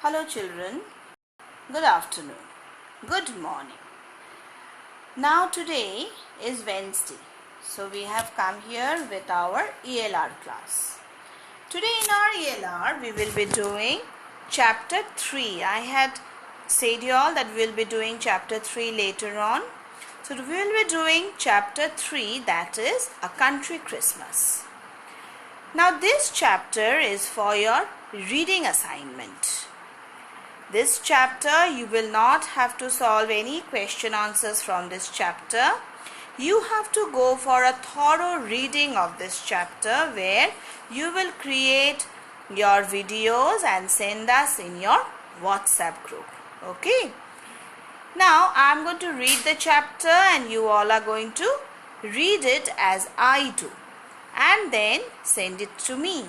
Hello children, good afternoon, good morning. Now today is Wednesday, so we have come here with our ELR class. Today in our ELR we will be doing chapter 3. I had said you all that we will be doing chapter 3 later on. So we will be doing chapter 3, that is A Country Christmas. Now this chapter is for your reading assignment. This chapter you will not have to solve any question answers from this chapter. You have to go for a thorough reading of this chapter where you will create your videos and send us in your WhatsApp group. Okay. Now I am going to read the chapter and you all are going to read it as I do and then send it to me.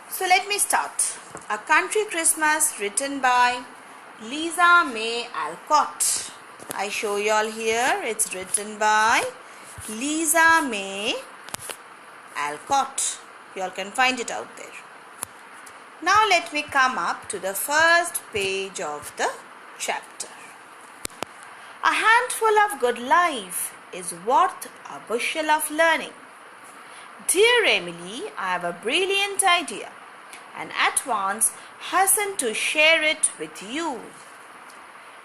So let me start. A Country Christmas, written by Lisa May Alcott. I show you all here. It's written by Lisa May Alcott. You all can find it out there. Now let me come up to the first page of the chapter. A handful of good life is worth a bushel of learning. Dear Emily, I have a brilliant idea and at once hasten to share it with you.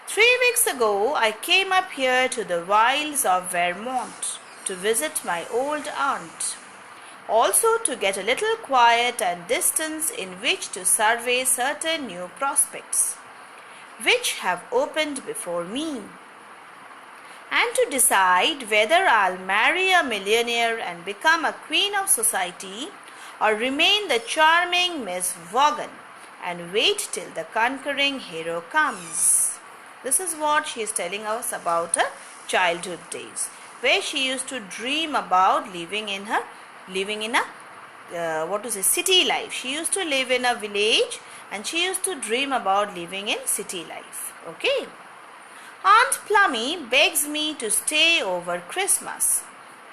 3 weeks ago, I came up here to the wilds of Vermont to visit my old aunt, also to get a little quiet and distance in which to survey certain new prospects, which have opened before me, and to decide whether I'll marry a millionaire and become a queen of society or remain the charming Miss Vaughan and wait till the conquering hero comes. This is what she is telling us about her childhood days, where she used to dream about living in a city life. She used to live in a village and she used to dream about living in city life. Okay. Aunt Plummy begs me to stay over Christmas,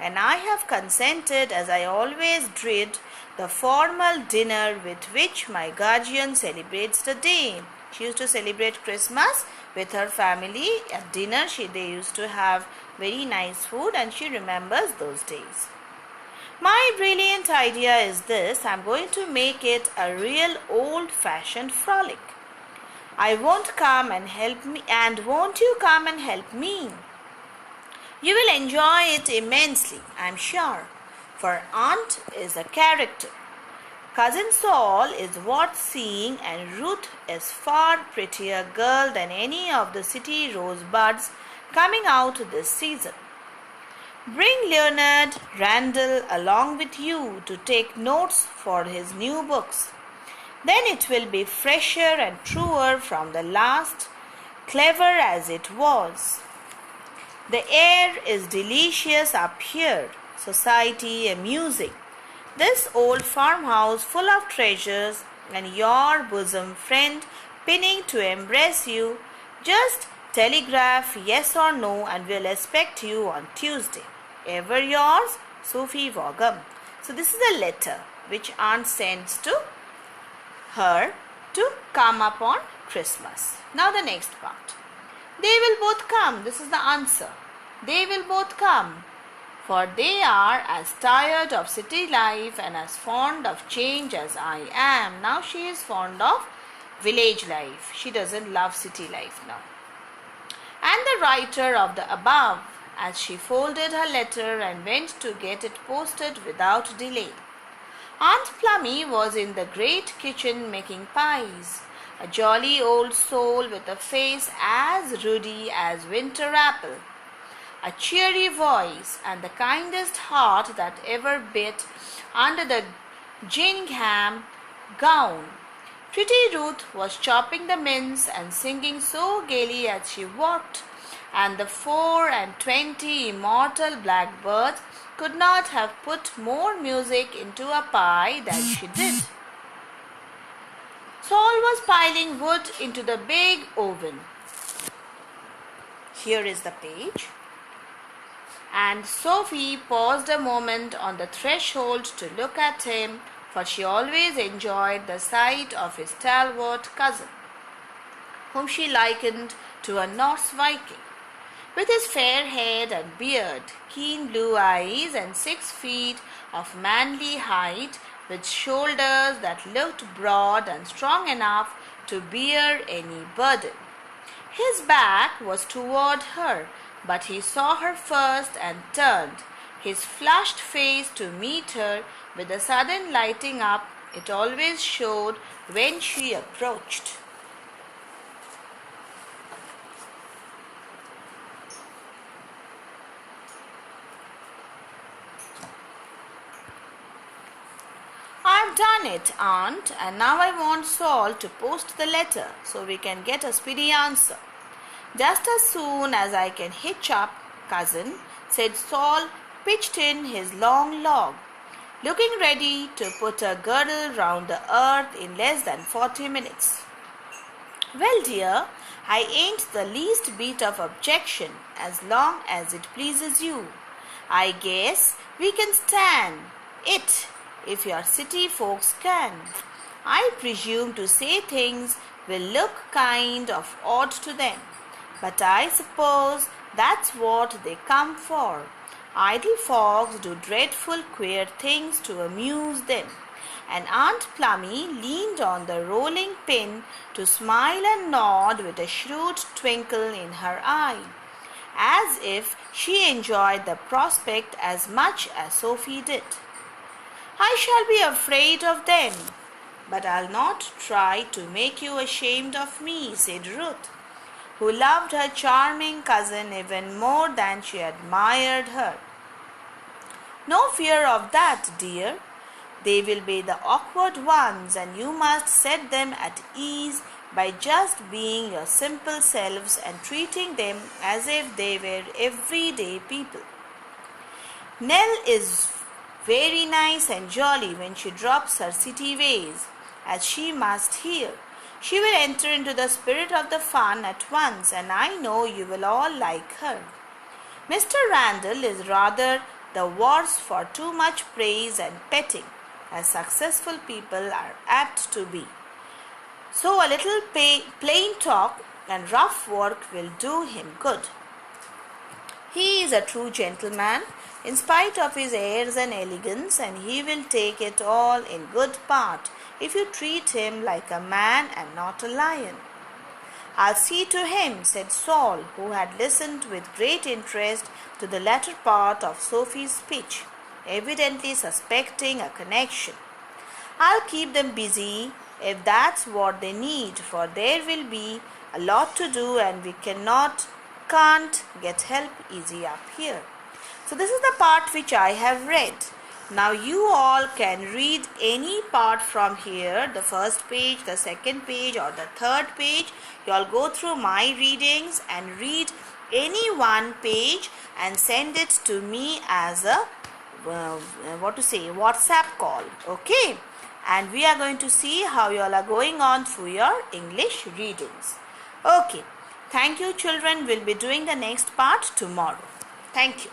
and I have consented, as I always dread the formal dinner with which my guardian celebrates the day. She used to celebrate Christmas with her family. At dinner, they used to have very nice food and she remembers those days. My brilliant idea is this. I am going to make it a real old-fashioned frolic. I won't come and help me, and won't you come and help me? You will enjoy it immensely, I am sure, for Aunt is a character. Cousin Saul is worth seeing, and Ruth is far prettier girl than any of the city rosebuds coming out this season. Bring Leonard Randall along with you to take notes for his new books. Then it will be fresher and truer from the last, clever as it was. The air is delicious up here, society amusing. This old farmhouse full of treasures and your bosom friend pinning to embrace you. Just telegraph yes or no and we'll expect you on Tuesday. Ever yours, Sophie Vaughan. So this is a letter which Aunt sends to her to come up on Christmas. Now the next part. They will both come. This is the answer. They will both come, for they are as tired of city life and as fond of change as I am. Now she is fond of village life. She doesn't love city life now. And the writer of the above, as she folded her letter and went to get it posted without delay. Aunt Plummy was in the great kitchen making pies, a jolly old soul with a face as ruddy as winter apple, a cheery voice, and the kindest heart that ever beat under the gingham gown. Pretty Ruth was chopping the mince and singing so gaily as she worked, and the 24 immortal blackbirds could not have put more music into a pie than she did. Saul was piling wood into the big oven. Here is the page. And Sophie paused a moment on the threshold to look at him, for she always enjoyed the sight of his stalwart cousin, whom she likened to a Norse Viking. With his fair head and beard, keen blue eyes, and 6 feet of manly height, with shoulders that looked broad and strong enough to bear any burden. His back was toward her, but he saw her first and turned his flushed face to meet her with the sudden lighting up it always showed when she approached. I've done it, Aunt, and now I want Saul to post the letter so we can get a speedy answer. Just as soon as I can hitch up, cousin, said Saul, pitched in his long log, looking ready to put a girdle round the earth in less than 40 minutes. Well, dear, I ain't the least bit of objection as long as it pleases you. I guess we can stand it if your city folks can. I presume to say things will look kind of odd to them, but I suppose that's what they come for. Idle folks do dreadful queer things to amuse them, and Aunt Plummy leaned on the rolling pin to smile and nod with a shrewd twinkle in her eye, as if she enjoyed the prospect as much as Sophie did. I shall be afraid of them, but I'll not try to make you ashamed of me, said Ruth, who loved her charming cousin even more than she admired her. No fear of that, dear. They will be the awkward ones, and you must set them at ease by just being your simple selves and treating them as if they were everyday people. Nell is very nice and jolly when she drops her city ways, as she must here. She will enter into the spirit of the fun at once, and I know you will all like her. Mr. Randall is rather the worse for too much praise and petting, as successful people are apt to be. So a little plain talk and rough work will do him good. He is a true gentleman, in spite of his airs and elegance, and he will take it all in good part if you treat him like a man and not a lion. I'll see to him, said Saul, who had listened with great interest to the latter part of Sophie's speech, evidently suspecting a connection. I'll keep them busy if that's what they need, for there will be a lot to do and we can't get help easy up here. So this is the part which I have read. Now you all can read any part from here, the first page, the second page or the third page. You all go through my readings and read any one page and send it to me as a WhatsApp call. Okay, and we are going to see how you all are going on through your English readings. Okay, thank you children. We'll be doing the next part tomorrow. Thank you.